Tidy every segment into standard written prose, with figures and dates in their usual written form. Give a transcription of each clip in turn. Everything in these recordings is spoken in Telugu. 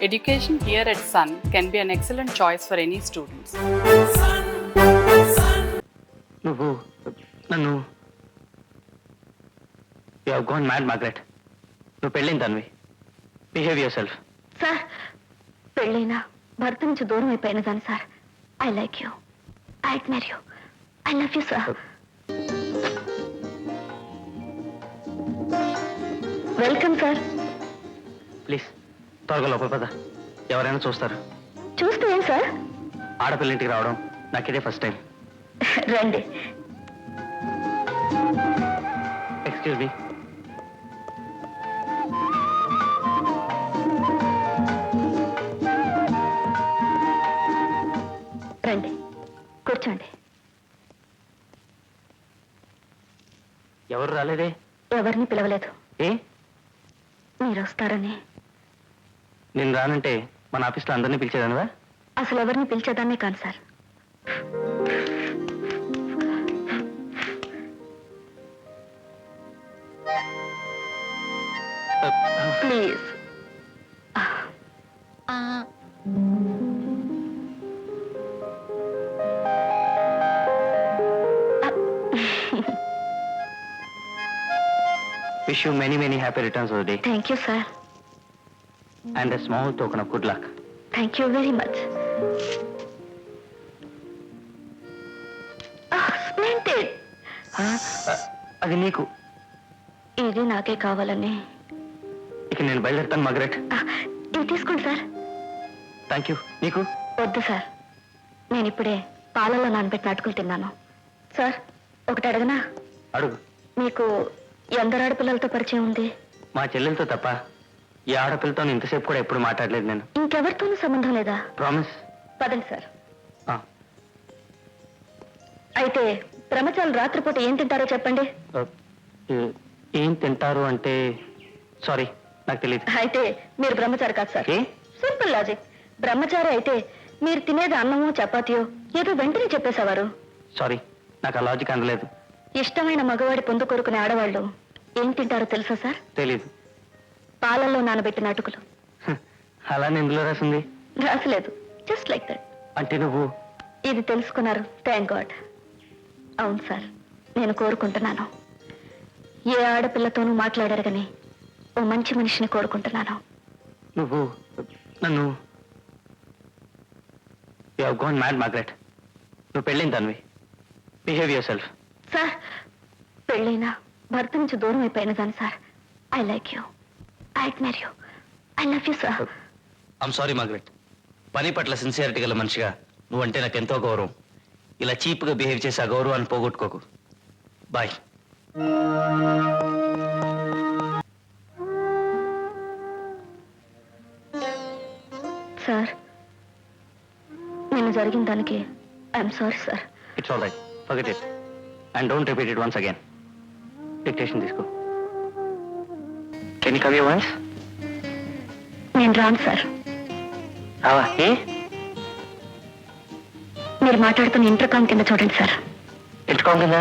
Education here at Sun can be an excellent choice for any students. నువ్వు నన్ను you have gone mad Margaret. నువ్వు పెళ్ళైన దానివి. Behave your self. సార్, పెళ్ళైనా భర్త నుంచి దూరం అయిపోయిన దాన్ని sir. I like you, I admire you, I love you sir. Welcome sir. Please త్వరగా లోపల పద, ఎవరైనా చూస్తారు. చూస్తే ఏం సార్? ఆడపిల్ల ఇంటికి రావడం నాకు ఇదే ఫస్ట్ టైం. రండి. Excuse me. రండి, కూర్చోండి. ఎవరు రాలేదే? ఎవరిని పిలవలేదు. ఏ? మీరు వస్తారని. నేను రానంటే మన ఆఫీస్లో అందరినీ పిలిచేదానివా? అసలు ఎవరిని పిలిచేదాన్నే కాదు sir. Please. Wish you many, many happy returns of the day. Thank you sir. And a small token of good luck. Thank you very much. Splendid. అది నీకు. ఇది నాకే కావాలని. ఇక నేను బయలుదేరుతాను మార్గరెట్. ఇది తీసుకోండి సార్. Thank you. నీకు? వద్దు సార్, నేను ఇప్పుడే పాలలో నానబెట్టిన అటుకులు తిన్నాను. సార్, ఒకటి అడగనా? అడుగు. మీకు ఎందరు ఆడపిల్లలతో పరిచయం ఉంది? మా చెల్లెలతో తప్ప ఈ ఆడపిల్లతో ఇంతసేపు కూడా ఎప్పుడు మాట్లాడలేదు నేను. ఇంకెవరితోనూ సంబంధం లేదా? ప్రామిస్. పదండి సార్. అయితే బ్రహ్మచారులు రాత్రిపూట ఏం తింటారో చెప్పండి. ఏం తింటారు అంటే సారీ, నాకు తెలియదు. అయితే మీరు బ్రహ్మచారి కాదు సార్. Simple logic. బ్రహ్మచారి అయితే మీరు తినేది అన్నమో చపాతీయో ఏదో వెంటనే చెప్పేసేవారు. సారీ, నాకు ఆ లాజిక్ అందలేదు. ఇష్టమైన మగవాడి పొందు కోరుకునే ఆడవాళ్ళు ఏం తింటారో తెలుసా సార్? తెలీదు. పాలల్లో నానబెట్టిన అటుకులు. అలానే ఎందులో రాసింది? రాసలేదు, జస్ట్ లైక్ దట్. అంటే నువ్వు ఇది తెలుసుకున్నారు, థ్యాంక్ గాడ్. అవును సార్, నేను కోరుకుంటున్నాను. ఏ ఆడపిల్లతోనూ మాట్లాడారు కానీ ఓ మంచి మనిషిని కోరుకుంటున్నాను. నువ్వు నన్ను you have gone mad Margaret. నువ్వు పెళ్ళైన దానివి. Behave your self. సార్, పెళ్ళైనా భర్త నుంచి దూరం అయిపోయిన దాన్ని sir. I like you, I admire you, I love you sir. I'm sorry Margaret. పని పట్ల సిన్సియారిటీ గల మనిషిగా నువ్వంటే నాకు ఎంతో గౌరవం. ఇలా చీప్గా బిహేవ్ చేసి ఆ గౌరవాన్ని పోగొట్టుకోకు. బాయ్. సార్, నేను జరిగిన దానికి I'm sorry sir. It's all right, forget it and don't repeat it once again. Dictation తీసుకో. Can you come your voice? నేను రాను సార్. రావా? ఏ? మీరు మాట్లాడుతున్న ఇంటర్కామ్ కింద చూడండి సార్. ఇంటర్కామ్ కింద?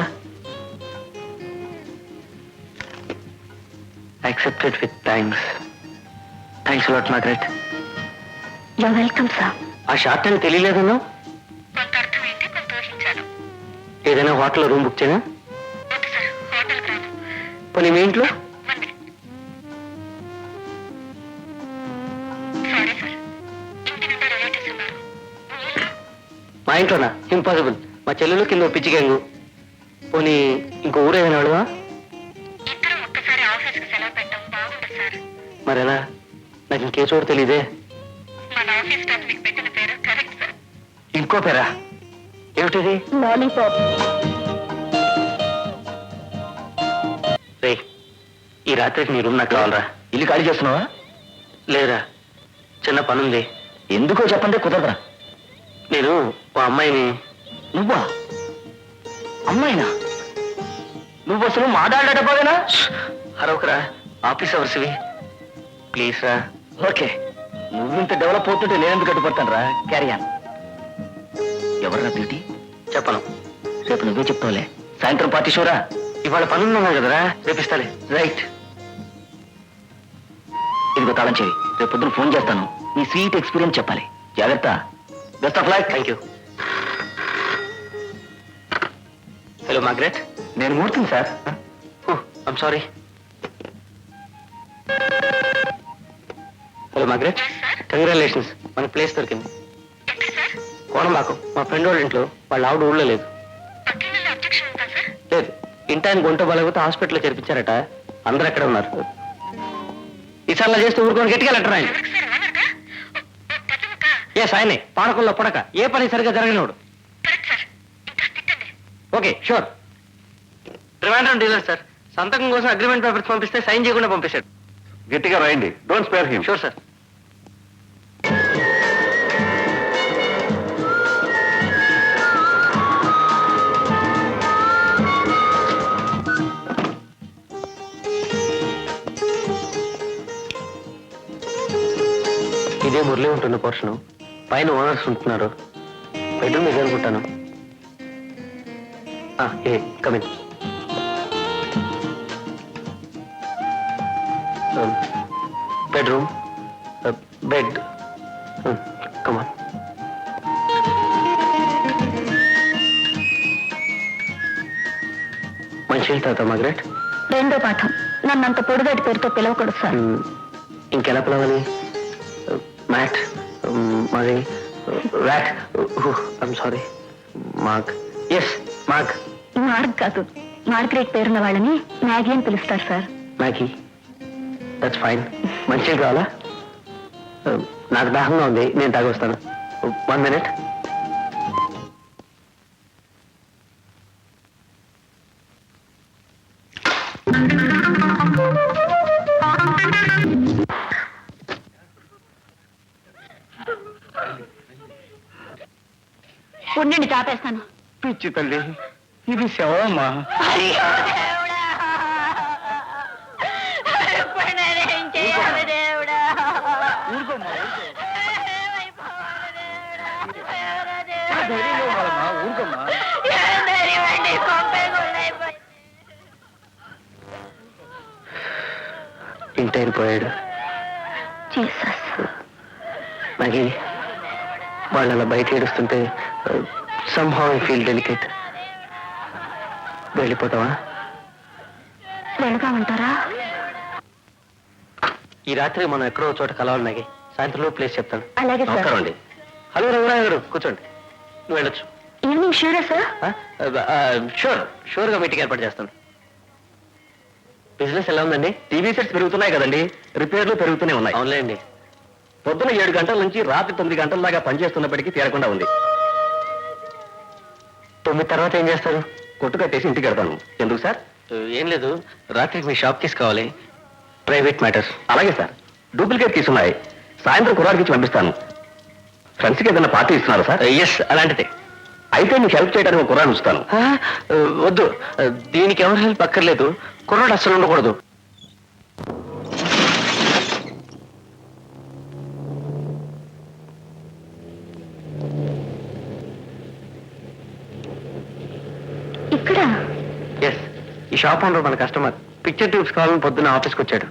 Accepted with thanks. Thanks lot Margaret. You welcome sir. ఆ షార్ట్ అని తెలియలేదు. కొంత అర్థమైంది, కొంత ఊహించాను. ఏదైనా హోటల్లో రూమ్ బుక్ చేయనా? వద్దు సార్, హోటల్కి రాను. పోనీ మీ ఇంట్లో? సారీ సార్, ఇంటి నిండా రిలేటివ్స్ ఉన్నారు. మా ఇంట్లోనా? ఇంపాసిబుల్. మా చెల్లెలు కింద పిచ్చి గ్యాంగు. పోనీ ఇంకో ఊరు ఏదైనా వాడువా? ఇద్దరం ఒక్కసారి ఆఫీస్కి సెలవు పెట్టడం బాగుంటుంది సార్. మరెలా? నాకు ఇంకే చోటు తెలీదే. మన ఆఫీస్ స్టాఫ్ మీకు పెట్టిన పేరు కరెక్ట్ సార్. ఇంకో పేరా? ఏమిటిది? లాలీపాప్. రే, ఈ రాత్రికి నీ రూమ్ నాకు కావాలరా. ఇల్లు ఖాళీ చేస్తున్నావా? లేదురా, చిన్న పనుంది. ఎందుకో చెప్పంటే కుదరరా. నేను ఓ అమ్మాయిని. నువ్వా? అమ్మాయినా? నువ్వు అసలు మాట్లాడటపోదేనా? అరొకరా, ఆఫీస్ అవర్స్వి. ప్లీజ్ రా. ఓకే, నువ్వు ఇంత డెవలప్ అవుతుంటే నేనెందుకు అడ్డుపడతాను రా. Carry on. ఎవర్రా బ్యూటీ? చెప్పను, రేపు నువ్వే చెప్తావులే. సాయంత్రం పార్టీ షోరా? ఇవాళ పనున్నావు కదరా, రేపిస్తాలే. రైట్. ఇదిగో తాళం చెవి. రేపు పొద్దున ఫోన్ చేస్తాను, నీ స్వీట్ ఎక్స్పీరియన్స్ చెప్పాలి. జాగ్రత్త. Best of luck. Thank you. Hello Margaret. నేను మూర్తిని sir. I'm sorry. Hello Margaret. Congratulations, మన ప్లేస్ దొరికింది. కోనమాకు మా ఫ్రెండ్ వాళ్ళ ఇంట్లో. వాళ్ళ ఆవిడ ఊళ్ళో లేదు. లేదు, ఇంటాయన గుంట బలకపోతే హాస్పిటల్లో చేర్పించారట. అందరూ అక్కడ ఉన్నారు. ఈసారిలా చేస్తే ఊరుకొని గట్టిగా లెటర్ ఆయన. ఆయనే పానకుల్లో పుడక, ఏ పని సరిగ్గా జరగనివాడు. Okay sure. Trivandrum dealer sir, సంతకం కోసం అగ్రిమెంట్ పేపర్స్ పంపిస్తే సైన్ చేయకుండా పంపించాడు. గట్టిగా రాయండి. Don't spare him. Sure sir. ఇదే మురళి ఉంటున్న పోర్షను. పైన ఓనర్స్ ఉంటున్నారు. బెడ్రూమ్ ఇదే అనుకుంటాను. ఏ కమిన్. బెడ్రూమ్, బెడ్, కమాన్. మంచి తాత మార్గరెట్. రెండో పాఠం, నన్నంత పొడిగటి పేరుతో పిలవకూడదు సార్. ఇంకెలా పిలవాలి? మ్యాట్, మరి rat. I'm sorry. Mark. Yes Mark. Mark కాదు, మార్గరేట్ పేరున్న వాళ్ళని మ్యాగీ అని పిలుస్తారు సార్. మ్యాగీ. That's fine. మంచిగా కావాలా? నాకు దాహంగా ఉంది, నేను తాగొస్తాను. 1 minute. ఉండండి, తాపేస్తాను. పిచ్చి తల్లి, ఇది శవమ్మా. ఊరుకోమ్మా. ఇంటైన పోయాడు. మ్యాగీ, వాళ్ళు అలా బయట ఏడుస్తుంటే somehow I feel delicate. వెళ్ళిపోతావా? వెళదామంటారా? ఈ రాత్రి మనం ఎక్కడో చోట కలవాలి మ్యాగీ. సాయంత్రంలో ప్లేస్ చెప్తాను. అలాగే సార్. నమస్కారం అండి. హలో రఘురాయ గారు, కూర్చోండి. నువ్వు వెళ్ళొచ్చు. ఈవినింగ్ షూరా సార్? షూర్గా మీటింగ్ ఏర్పాటు చేస్తాను. బిజినెస్ ఎలా ఉందండి? టీవీ సెట్స్ పెరుగుతున్నాయి కదండి, రిపేర్లు పెరుగుతూనే ఉన్నాయి. అవునులేండి. పొద్దున 7 గంటల నుంచి రాత్రి 9 గంటల దాకా పనిచేస్తున్నప్పటికీ తీరకుండా ఉంది. 9 తర్వాత ఏం చేస్తారు? కొట్టు కట్టేసి ఇంటికి వెళ్తాను. ఎందుకు సార్? ఏం లేదు, రాత్రికి మీ షాప్ తీసుకోవాలి. Private matters. అలాగే సార్. డూప్లికేట్ కీస్ ఉన్నాయి. సాయంత్రం కుర్రాడికి ఇచ్చి పంపిస్తాను. ఫ్రెండ్స్కి ఏదైనా పార్టీ ఇస్తున్నారు సార్? ఎస్, అలాంటిదే. అయితే మీకు హెల్ప్ చేయడానికి ఒక కుర్రాడు ఉంచుతాను. వద్దు, దీనికి ఎవరు హెల్ప్ అక్కర్లేదు. కుర్రాడు అస్సలు ఉండకూడదు. ఇక్కడ ఎస్, ఈ షాప్ ఓనర్ మన కస్టమర్. పిక్చర్ ట్యూబ్స్ కావాలని పొద్దున్న ఆఫీస్కి వచ్చాడు.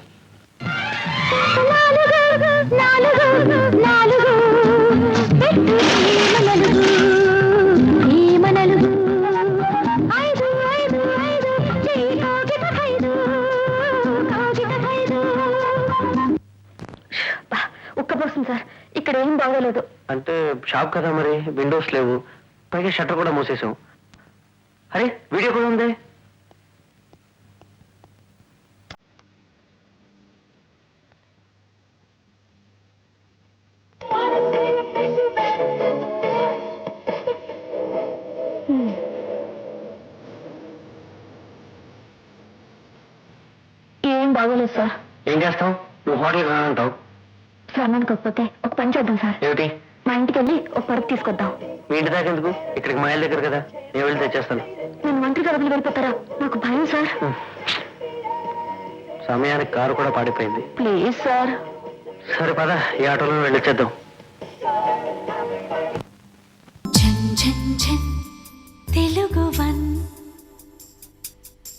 ఉక్కపోస్తుంది సార్, ఇక్కడ ఏం బాగోలేదు. అంటే షాప్ కదా మరి, విండోస్ లేవు, పైగా షట్టర్ కూడా మూసేసాం. అరే, వీడియో కూడా ఉంది. ఏం బాగోలేదు సార్. ఏం చేస్తావు? నువ్వు హోటల్ రానంటావు. సార్ నన్నుకోకపోతే ఒక పని చేద్దాం సార్. ఏమిటి? మా ఇంటికి వెళ్ళి ఒక పరుపు తీసుకొద్దాం. మీ ఇంటి దాకా ఎందుకు? ఇక్కడికి మా ఇల్లు దగ్గర కదా, నేను వెళ్ళి తెచ్చేస్తాను. నేను ఒంటరి గడపలు వెళ్ళిపోతారా? నాకు భయం సార్. సమయానికి కారు కూడా పాడిపోయింది. Please sir. సరే పద, ఈ ఆటోలో వెళ్ళొచ్చేద్దాం.